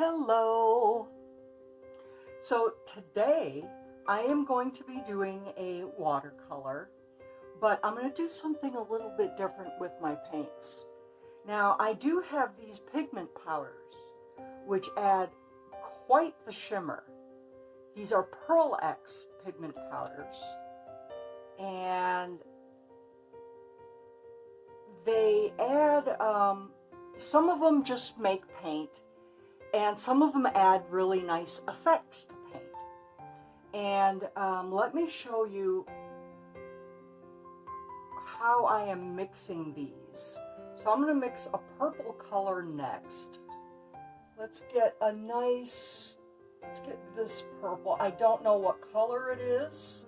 Hello! So today I am going to be doing a watercolor, but I'm going to do something a little bit different with my paints. Now I do have these pigment powders which add quite the shimmer. These are Pearl X pigment powders, and they add, some of them just make paint, and some of them add really nice effects to paint. And let me show you how I am mixing these. So I'm going to mix a purple color next. Let's get this purple. I don't know what color it is.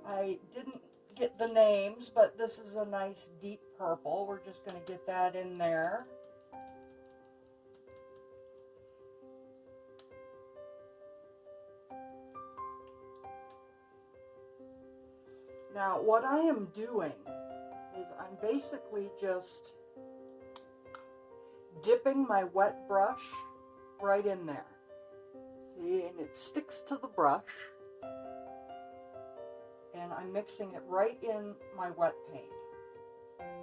I didn't get the names, but this is a nice deep purple. We're just going to get that in there. Now what I am doing is I'm basically just dipping my wet brush right in there. See, and it sticks to the brush. And I'm mixing it right in my wet paint. Add a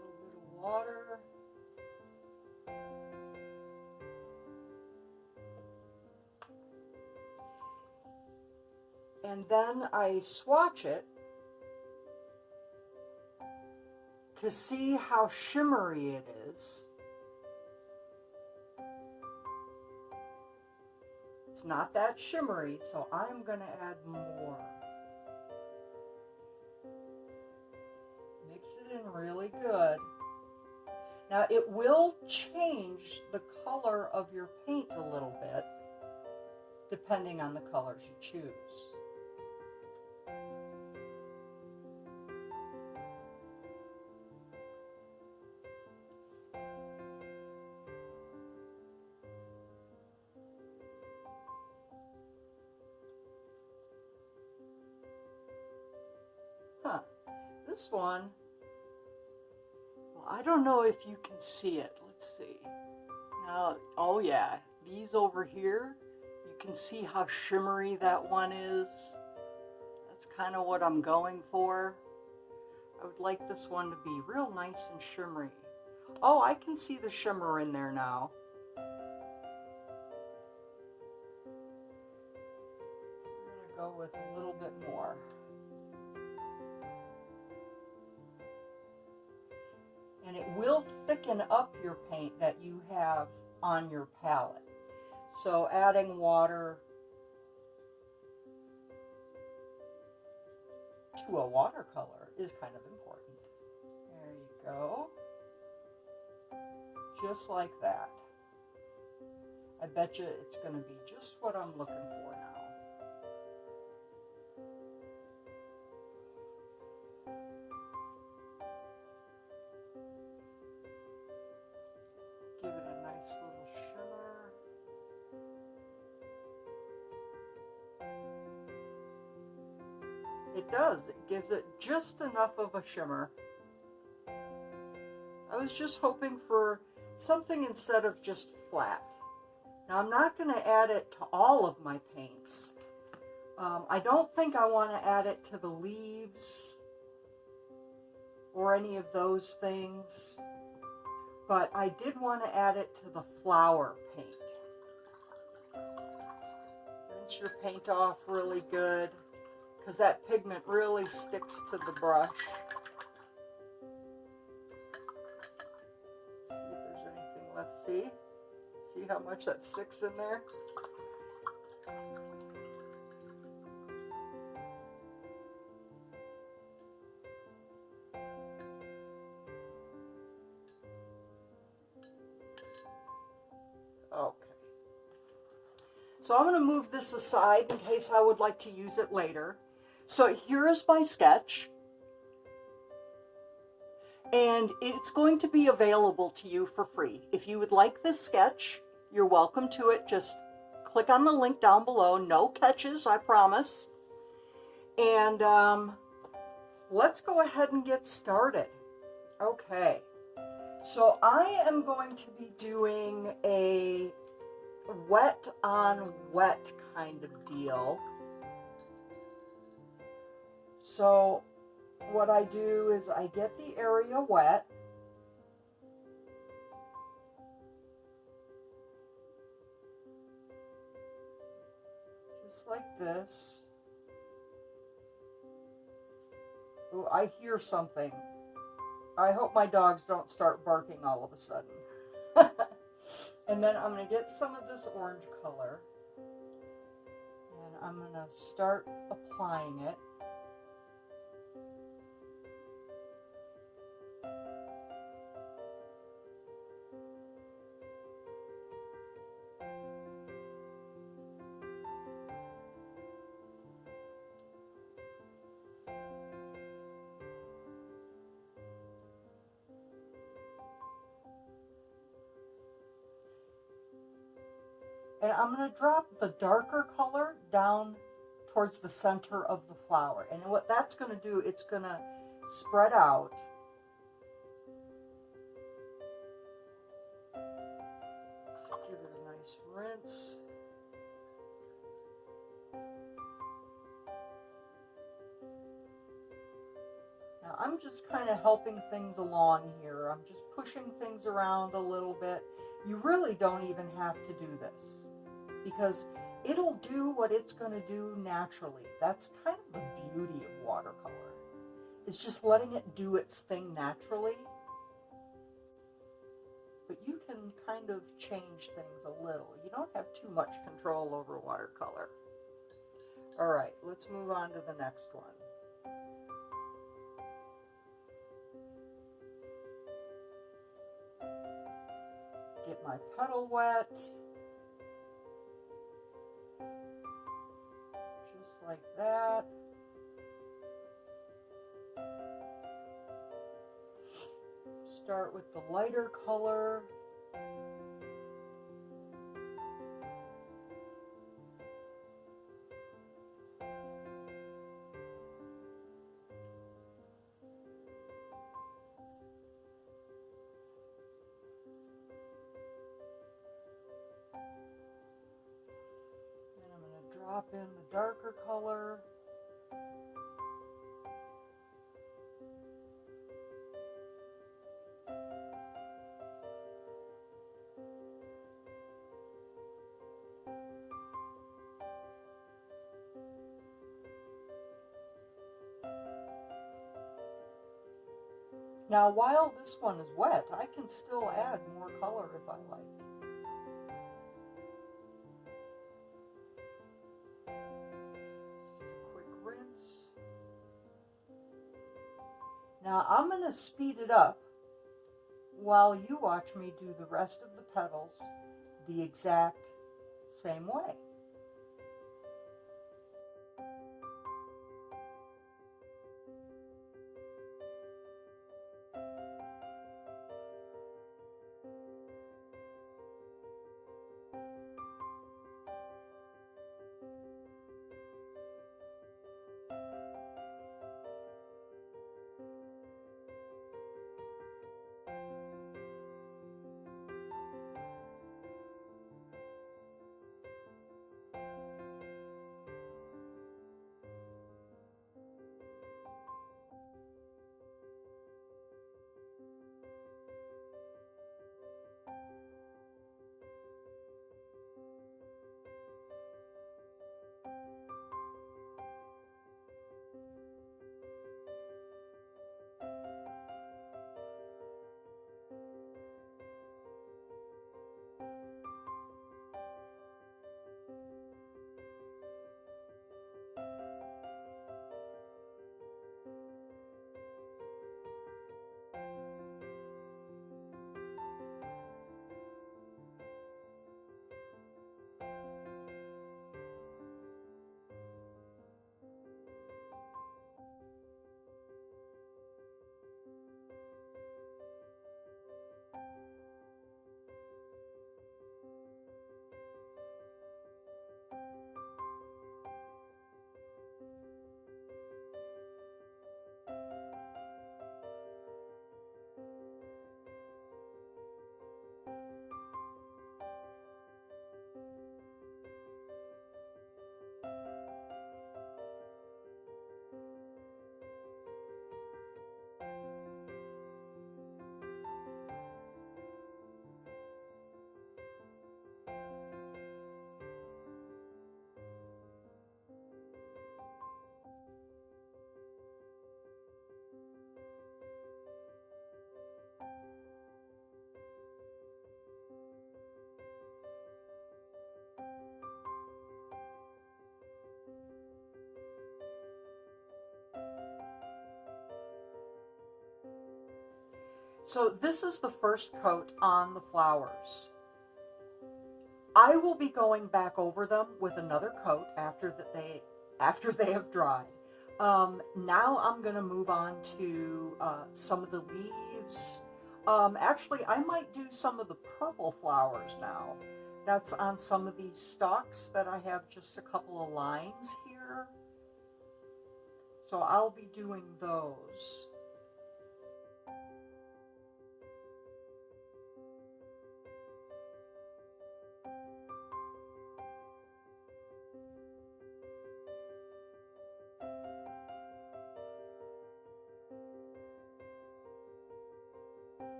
little bit of water. And then I swatch it to see how shimmery it is. It's not that shimmery, so I'm going to add more. Mix it in really good. Now it will change the color of your paint a little bit, depending on the colors you choose. This one, well, I don't know if you can see it. Let's see. Now, oh yeah, these over here, you can see how shimmery that one is. That's kind of what I'm going for. I would like this one to be real nice and shimmery. Oh, I can see the shimmer in there now. I'm going to go with a little bit more. And it will thicken up your paint that you have on your palette. So adding water to a watercolor is kind of important. There you go. Just like that. I bet you it's going to be just what I'm looking for now. Give it a nice little shimmer. It does. It gives it just enough of a shimmer. I was just hoping for something instead of just flat. Now I'm not going to add it to all of my paints. I don't think I want to add it to the leaves or any of those things. But I did want to add it to the flower paint. Rinse your paint off really good, because that pigment really sticks to the brush. See if there's anything left. See how much that sticks in there? Okay. So I'm going to move this aside in case I would like to use it later. So here is my sketch. And it's going to be available to you for free. If you would like this sketch, you're welcome to it. Just click on the link down below. No catches, I promise. And let's go ahead and get started. Okay. So I am going to be doing a wet on wet kind of deal. So what I do is I get the area wet. Just like this. Oh, I hear something. I hope my dogs don't start barking all of a sudden. And then I'm going to get some of this orange color. And I'm going to start applying it. And I'm going to drop the darker color down towards the center of the flower. And what that's going to do, it's going to spread out. Just give it a nice rinse. Now I'm just kind of helping things along here. I'm just pushing things around a little bit. You really don't even have to do this, because it'll do what it's going to do naturally. That's kind of the beauty of watercolor. It's just letting it do its thing naturally. But you can kind of change things a little. You don't have too much control over watercolor. All right, let's move on to the next one. Get my petal wet. Just like that. Start with the lighter color. Drop in the darker color. Now, while this one is wet, I can still add more color if I like. Now I'm going to speed it up while you watch me do the rest of the petals the exact same way. So this is the first coat on the flowers. I will be going back over them with another coat after they have dried. Now I'm going to move on to some of the leaves. Actually, I might do some of the purple flowers now. That's on some of these stalks that I have just a couple of lines here. So I'll be doing those.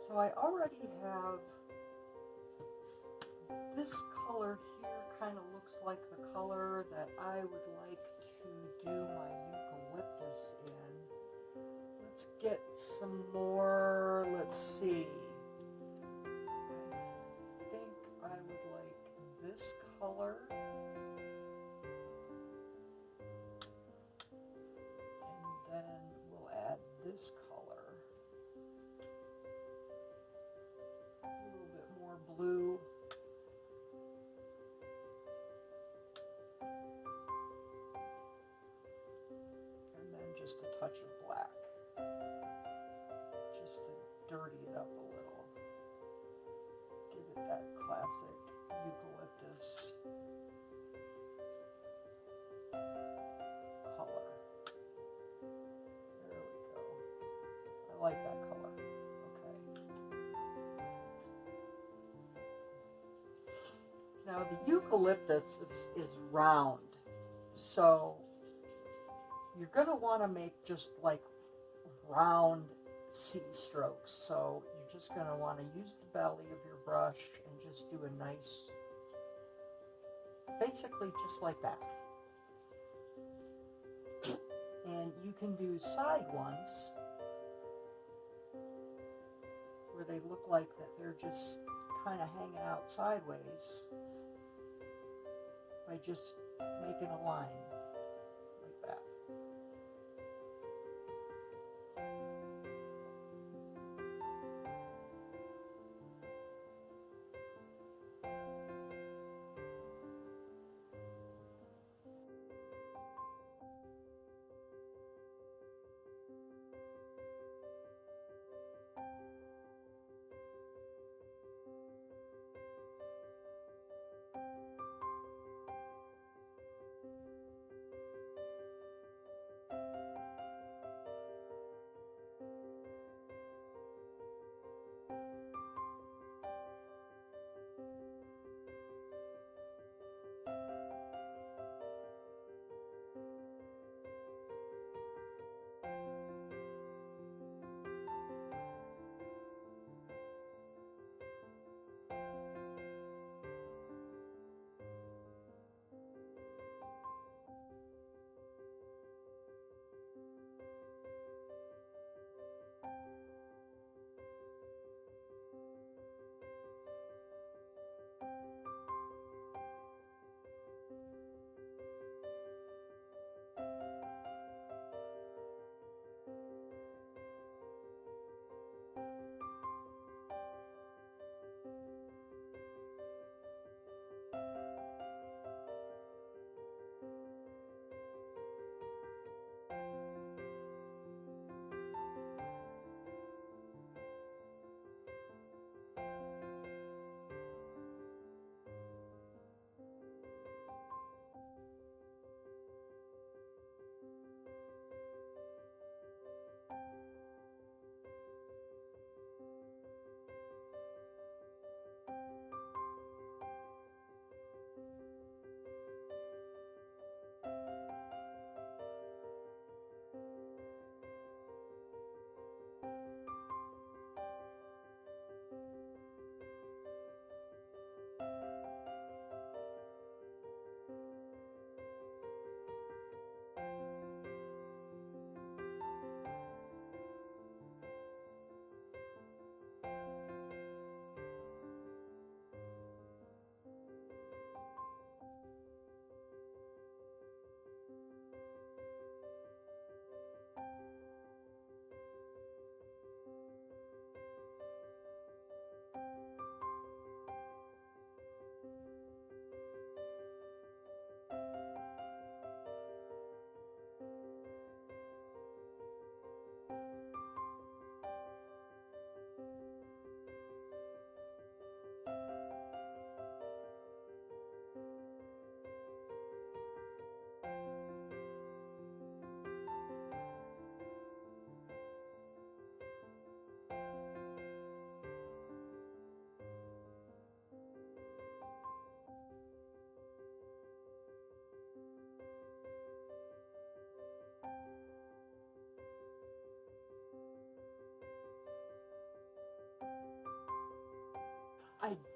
So I already have this color here, kind of looks like the color that I would like to do my eucalyptus in. Let's get some more, let's see. I think I would like this color. And then we'll add this color. Blue. And then just a touch of black, just to dirty it up a little. Give it that classic eucalyptus color. There we go. I like that color. Now the eucalyptus is round, so you're going to want to make just like round C strokes. So you're just going to want to use the belly of your brush and just do a nice, basically just like that. And you can do side ones where they look like that they're just kind of hanging out sideways by just making a line like that.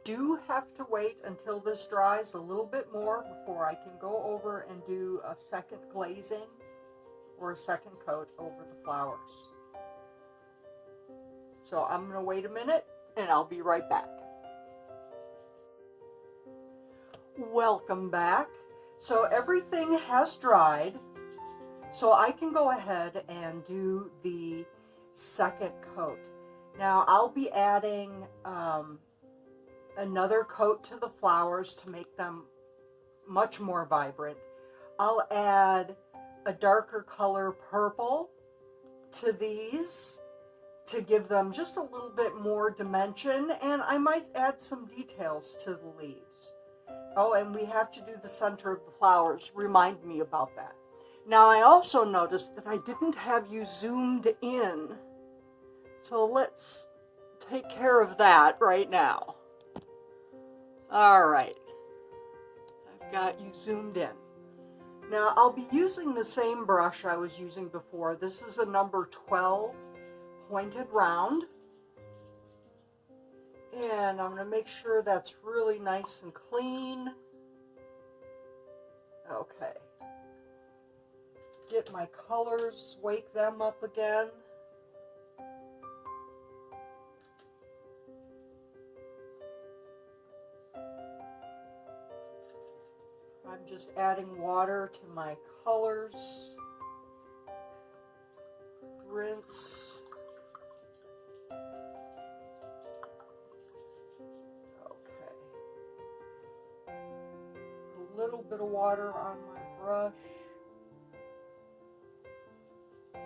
do have to wait until this dries a little bit more before I can go over and do a second glazing or a second coat over the flowers. So I'm going to wait a minute and I'll be right back. Welcome back. So everything has dried, so I can go ahead and do the second coat. Now I'll be adding another coat to the flowers to make them much more vibrant. I'll add a darker color purple to these to give them just a little bit more dimension, and I might add some details to the leaves. Oh, and we have to do the center of the flowers. Remind me about that. Now I also noticed that I didn't have you zoomed in, so let's take care of that right now. All right, I've got you zoomed in. Now I'll be using the same brush I was using before. This is a number 12 pointed round. And I'm going to make sure that's really nice and clean. Okay. Get my colors, wake them up again. I'm just adding water to my colors. Rinse. Okay. A little bit of water on my brush. And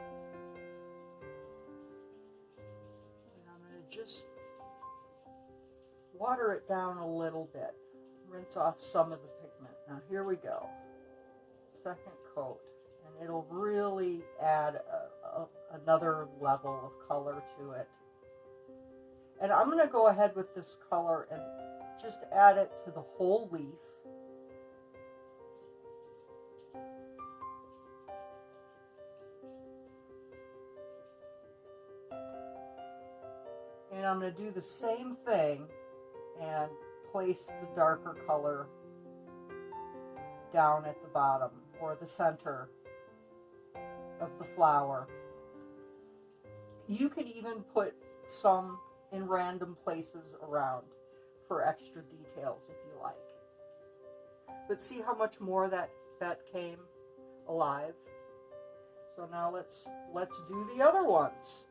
I'm going to just water it down a little bit. Rinse off some of the pigment. Now here we go. Second coat. And it'll really add another level of color to it. And I'm going to go ahead with this color and just add it to the whole leaf. And I'm going to do the same thing and place the darker color down at the bottom or the center of the flower. You could even put some in random places around for extra details if you like. But see how much more that came alive? So now let's do the other ones.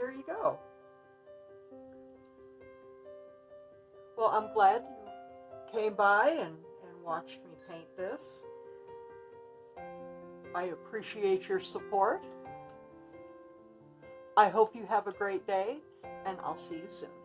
there you go. Well, I'm glad you came by and watched me paint this. I appreciate your support. I hope you have a great day, and I'll see you soon.